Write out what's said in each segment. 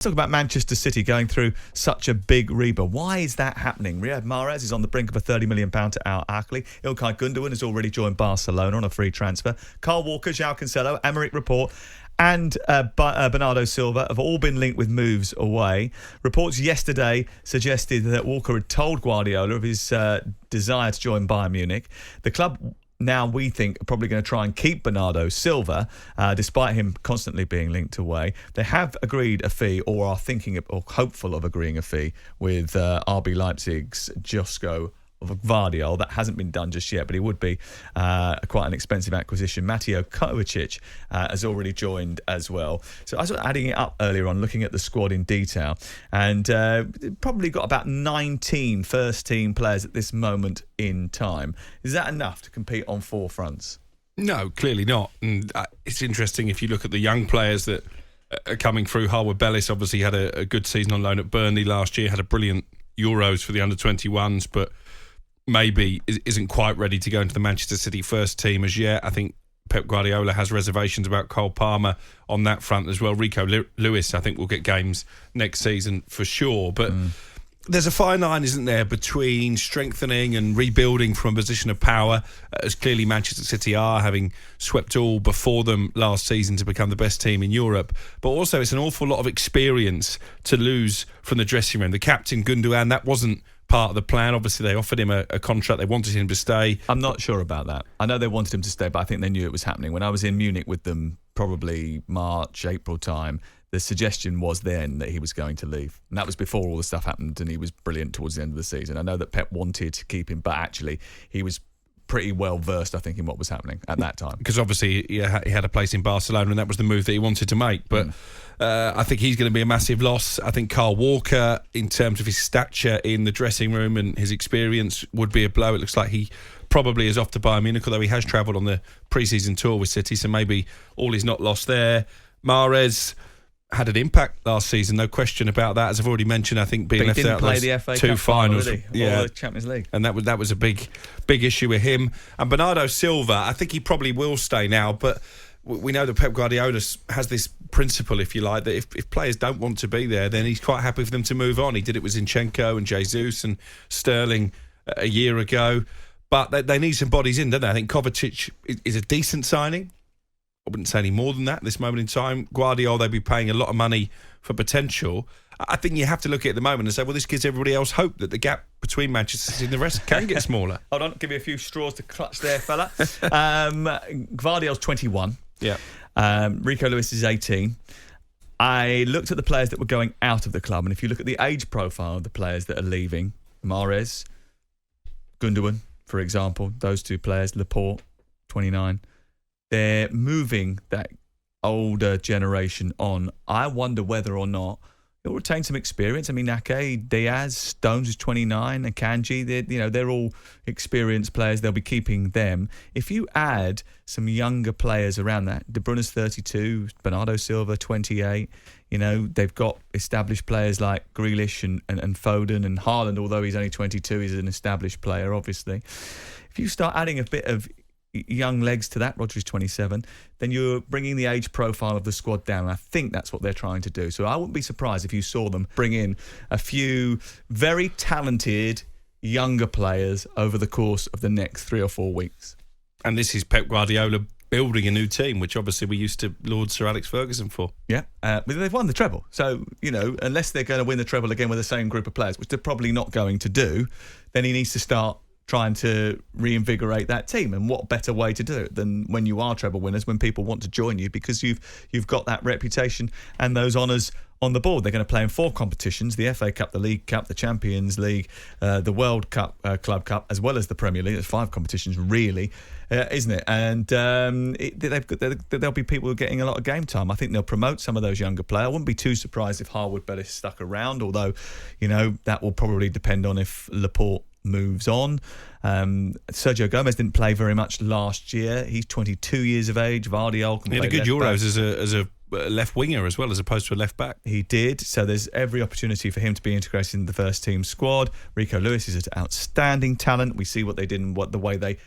Talk about Manchester City going through such a big rebuild. Why is that happening? Riyad Mahrez is on the brink of a £30 million to Al-Ahly. Ilkay Gundogan has already joined Barcelona on a free transfer. Kyle Walker, João Cancelo, Emerick Laporte and Bernardo Silva have all been linked with moves away. Reports yesterday suggested that Walker had told Guardiola of his desire to join Bayern Munich. The club now, we think, are probably going to try and keep Bernardo Silva, despite him constantly being linked away. They have agreed a fee, or are thinking or hopeful of agreeing a fee with RB Leipzig's Josko Gvardiol. That hasn't been done just yet, but he would be quite an expensive acquisition. Mateo Kovacic has already joined as well. So I was adding it up earlier on, looking at the squad in detail, and probably got about 19 first-team players at this moment in time. Is that enough to compete on four fronts? No, clearly not. And it's interesting if you look at the young players that are coming through. Harwood Bellis obviously had a good season on loan at Burnley last year, had a brilliant Euros for the under-21s, but maybe isn't quite ready to go into the Manchester City first team as yet. I think Pep Guardiola has reservations about Cole Palmer on that front as well. Rico Lewis, I think, will get games next season for sure. But there's a fine line, isn't there, between strengthening and rebuilding from a position of power, as clearly Manchester City are, having swept all before them last season to become the best team in Europe. But also it's an awful lot of experience to lose from the dressing room. The captain, Gundogan, that wasn't part of the plan. Obviously, they offered him a contract. They wanted him to stay. I'm not sure about that. I know they wanted him to stay, but I think they knew it was happening. When I was in Munich with them, probably March, April time, the suggestion was then that he was going to leave. And that was before all the stuff happened, and he was brilliant towards the end of the season. I know that Pep wanted to keep him, but actually he was pretty well versed, I think, in what was happening at that time. Because obviously he had a place in Barcelona, and that was the move that he wanted to make. But I think he's going to be a massive loss. I think Kyle Walker, in terms of his stature in the dressing room and his experience, would be a blow. It looks like he probably is off to Bayern Munich, although he has travelled on the pre-season tour with City, so maybe all is not lost there. Mahrez had an impact last season, no question about that. As I've already mentioned, I think being left out of those the FA two Cup finals, or the Champions League, and that was a big issue with him. And Bernardo Silva, I think he probably will stay now, but we know that Pep Guardiola has this principle, if you like, that if players don't want to be there, then he's quite happy for them to move on. He did it with Zinchenko and Jesus and Sterling a year ago, but they need some bodies in, don't they? I think Kovacic is a decent signing. I wouldn't say any more than that at this moment in time. Guardiola, they'd be paying a lot of money for potential. I think you have to look at it at the moment and say, well, this gives everybody else hope that the gap between Manchester City and the rest can get smaller. Hold on, give you a few straws to clutch there, fella. Gvardiol's 21. Yeah. Rico Lewis is 18. I looked at the players that were going out of the club, and if you look at the age profile of the players that are leaving, Mahrez, Gundogan, for example, those two players, Laporte, 29, they're moving that older generation on. I wonder whether or not he'll retain some experience. I mean, Ake, Diaz, Stones is 29, and Kanji, they're all experienced players. They'll be keeping them. If you add some younger players around that, De Bruyne's 32, Bernardo Silva 28. They've got established players like Grealish and Foden and Haaland. Although he's only 22, he's an established player, obviously. If you start adding a bit of young legs to that, Rodri's 27, then you're bringing the age profile of the squad down. I think that's what they're trying to do. So I wouldn't be surprised if you saw them bring in a few very talented younger players over the course of the next 3 or 4 weeks. And this is Pep Guardiola building a new team, which obviously we used to laud Sir Alex Ferguson for. Yeah, but they've won the treble. So, unless they're going to win the treble again with the same group of players, which they're probably not going to do, then he needs to start trying to reinvigorate that team. And what better way to do it than when you are treble winners, when people want to join you because you've got that reputation and those honours on the board. They're going to play in 4 competitions: the FA Cup, the League Cup, the Champions League, the World Cup, Club Cup, as well as the Premier League. There's 5 competitions, really, isn't it? And there'll be people getting a lot of game time. I think they'll promote some of those younger players. I wouldn't be too surprised if Harwood Bellis stuck around, although, that will probably depend on if Laporte moves on. Sergio Gomez didn't play very much last year. He's 22 years of age. Gvardiol can play. He had a good Euros as a left winger as well, as opposed to a left back. He did. So there's every opportunity for him to be integrated in the first team squad. Rico Lewis is an outstanding talent. We see what they did and the way they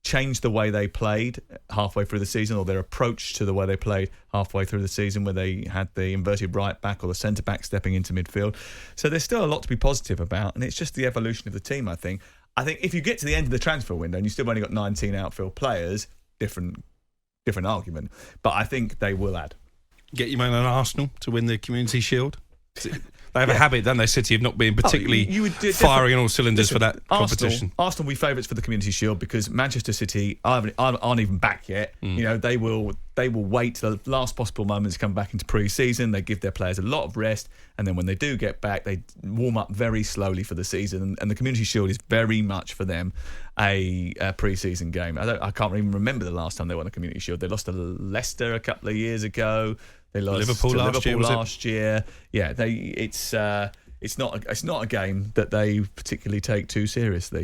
changed the way they played halfway through the season, or their approach to the way they played halfway through the season, where they had the inverted right back or the centre back stepping into midfield. So there's still a lot to be positive about, and it's just the evolution of the team, I think. I think if you get to the end of the transfer window and you still only got 19 outfield players, different argument. But I think they will add. Get your man on Arsenal to win the Community Shield. They have a habit, don't they, City, of not being particularly firing on all cylinders for that competition. Arsenal will be favourites for the Community Shield because Manchester City aren't even back yet. You know, they will wait till the last possible moment to come back into pre-season. They give their players a lot of rest, and then when they do get back, they warm up very slowly for the season. And the Community Shield is very much for them a pre-season game. I can't even remember the last time they won the Community Shield. They lost to Leicester a couple of years ago. They lost Liverpool last year. Yeah, it's not a game that they particularly take too seriously.